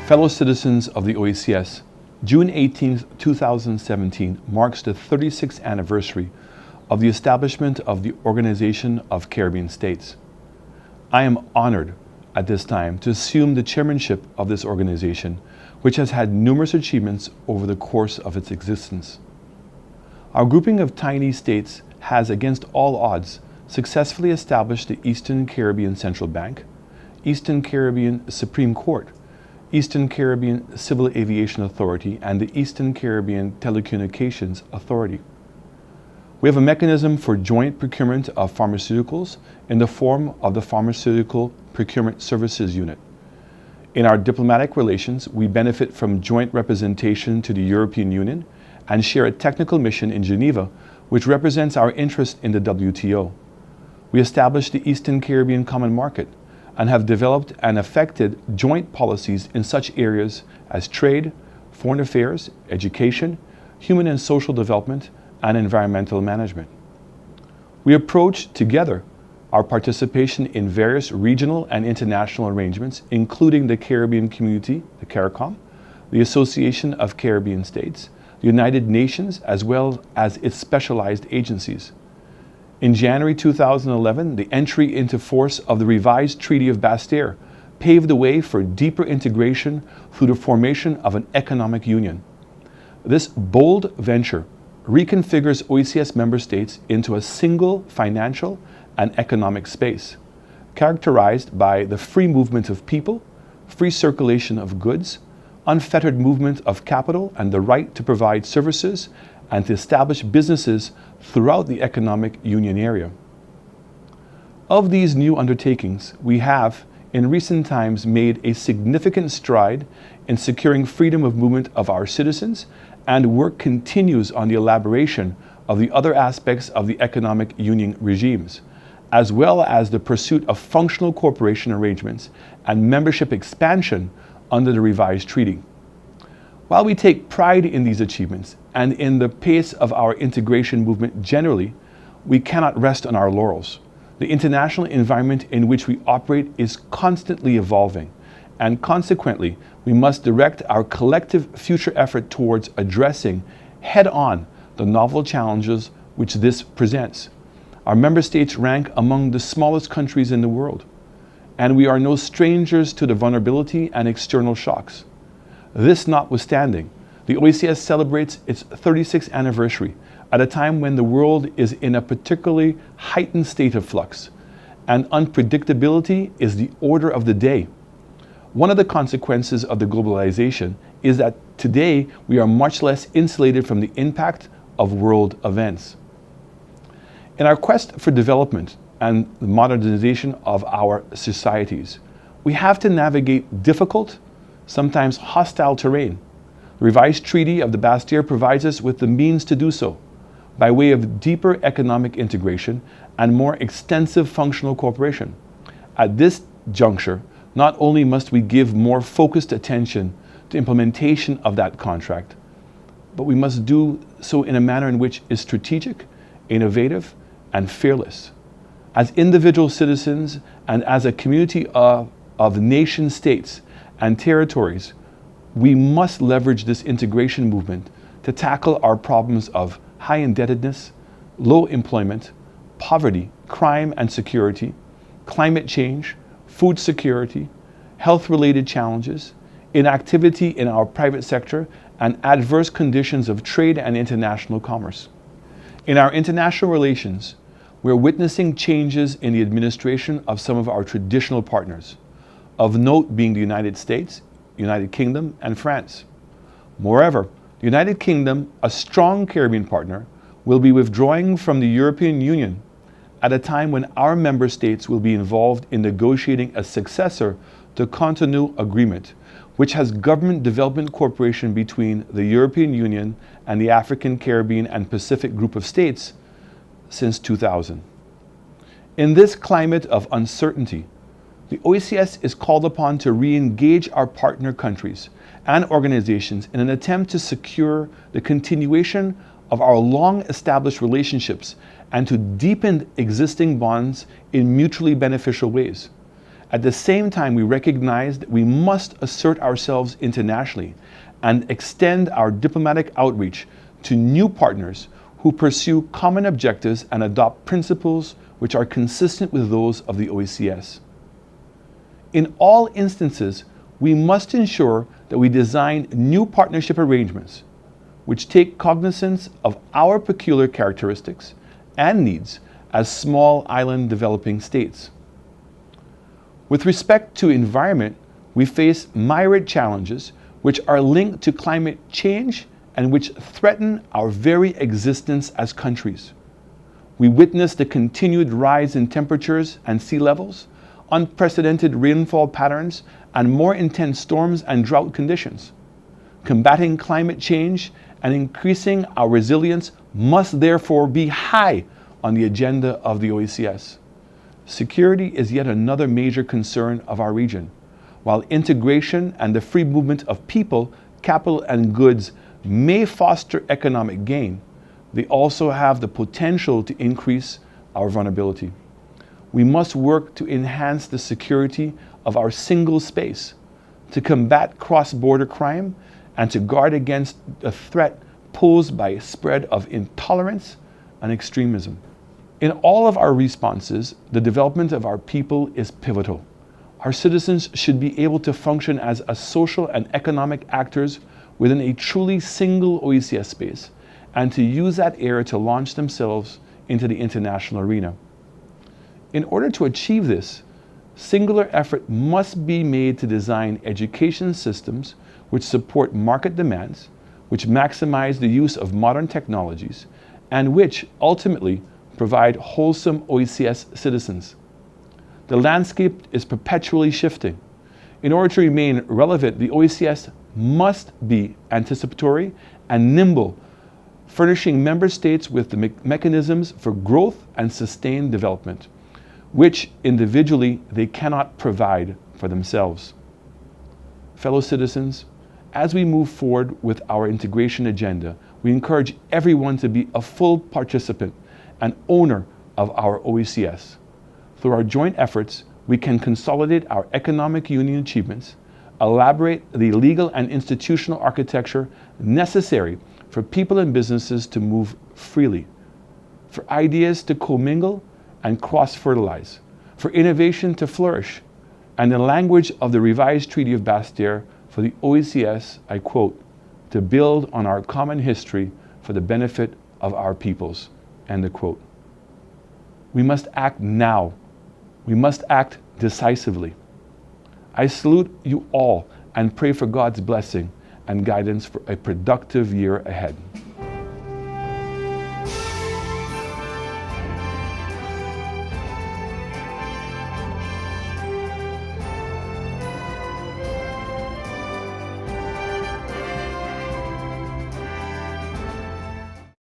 Fellow citizens of the OECS, June 18, 2017 marks the 36th anniversary of the establishment of the Organization of Caribbean States. I am honored at this time to assume the chairmanship of this organization, which has had numerous achievements over the course of its existence. Our grouping of tiny states has, against all odds, successfully established the Eastern Caribbean Central Bank, Eastern Caribbean Supreme Court, Eastern Caribbean Civil Aviation Authority, and the Eastern Caribbean Telecommunications Authority. We have a mechanism for joint procurement of pharmaceuticals in the form of the Pharmaceutical Procurement Services Unit. In our diplomatic relations, we benefit from joint representation to the European Union and share a technical mission in Geneva, which represents our interest in the WTO. We established the Eastern Caribbean Common Market and have developed and effected joint policies in such areas as trade, foreign affairs, education, human and social development, and environmental management. We approach together our participation in various regional and international arrangements, including the Caribbean Community, the CARICOM, the Association of Caribbean States, the United Nations, as well as its specialized agencies. In January 2011, the entry into force of the revised Treaty of Basse-Terre paved the way for deeper integration through the formation of an economic union. This bold venture reconfigures OECS member states into a single financial and economic space, characterized by the free movement of people, free circulation of goods, unfettered movement of capital, and the right to provide services and to establish businesses throughout the economic union area. Of these new undertakings, we have in recent times made a significant stride in securing freedom of movement of our citizens, and work continues on the elaboration of the other aspects of the economic union regimes, as well as the pursuit of functional cooperation arrangements and membership expansion under the revised treaty. While we take pride in these achievements and in the pace of our integration movement generally, we cannot rest on our laurels. The international environment in which we operate is constantly evolving, and consequently, we must direct our collective future effort towards addressing head-on the novel challenges which this presents. Our member states rank among the smallest countries in the world, and we are no strangers to the vulnerability and external shocks. This notwithstanding, the OECS celebrates its 36th anniversary at a time when the world is in a particularly heightened state of flux, and unpredictability is the order of the day. One of the consequences of the globalization is that today we are much less insulated from the impact of world events. In our quest for development and the modernization of our societies, we have to navigate difficult, sometimes hostile terrain. The revised Treaty of the Basse-Terre provides us with the means to do so, by way of deeper economic integration and more extensive functional cooperation. At this juncture, not only must we give more focused attention to implementation of that contract, but we must do so in a manner in which is strategic, innovative, and fearless. As individual citizens and as a community of nation states and territories, we must leverage this integration movement to tackle our problems of high indebtedness, low employment, poverty, crime and security, climate change, food security, health-related challenges, inactivity in our private sector, and adverse conditions of trade and international commerce. In our international relations, we're witnessing changes in the administration of some of our traditional partners, of note being the United States, United Kingdom, and France. Moreover, the United Kingdom, a strong Caribbean partner, will be withdrawing from the European Union at a time when our member states will be involved in negotiating a successor to Cotonou Agreement, which has government development cooperation between the European Union and the African, Caribbean, and Pacific group of states since 2000. In this climate of uncertainty, the OECS is called upon to re-engage our partner countries and organizations in an attempt to secure the continuation of our long-established relationships and to deepen existing bonds in mutually beneficial ways. At the same time, we recognize that we must assert ourselves internationally and extend our diplomatic outreach to new partners who pursue common objectives and adopt principles which are consistent with those of the OECS. In all instances, we must ensure that we design new partnership arrangements which take cognizance of our peculiar characteristics and needs as small island developing states. With respect to environment, we face myriad challenges which are linked to climate change and which threaten our very existence as countries. We witness the continued rise in temperatures and sea levels, unprecedented rainfall patterns, and more intense storms and drought conditions. Combating climate change and increasing our resilience must therefore be high on the agenda of the OECS. Security is yet another major concern of our region. While integration and the free movement of people, capital, and goods may foster economic gain, they also have the potential to increase our vulnerability. We must work to enhance the security of our single space, to combat cross-border crime, and to guard against the threat posed by a spread of intolerance and extremism. In all of our responses, the development of our people is pivotal. Our citizens should be able to function as a social and economic actors within a truly single OECS space, and to use that era to launch themselves into the international arena. In order to achieve this, singular effort must be made to design education systems which support market demands, which maximize the use of modern technologies, and which ultimately provide wholesome OECS citizens. The landscape is perpetually shifting. In order to remain relevant, the OECS must be anticipatory and nimble, furnishing member states with the mechanisms for growth and sustained development, which individually they cannot provide for themselves. Fellow citizens, as we move forward with our integration agenda, we encourage everyone to be a full participant and owner of our OECS. Through our joint efforts, we can consolidate our economic union achievements, elaborate the legal and institutional architecture necessary for people and businesses to move freely, for ideas to commingle and cross-fertilize, for innovation to flourish, and in the language of the revised Treaty of Bastia, for the OECS, I quote, to build on our common history for the benefit of our peoples, end of quote. We must act now. We must act decisively. I salute you all and pray for God's blessing and guidance for a productive year ahead.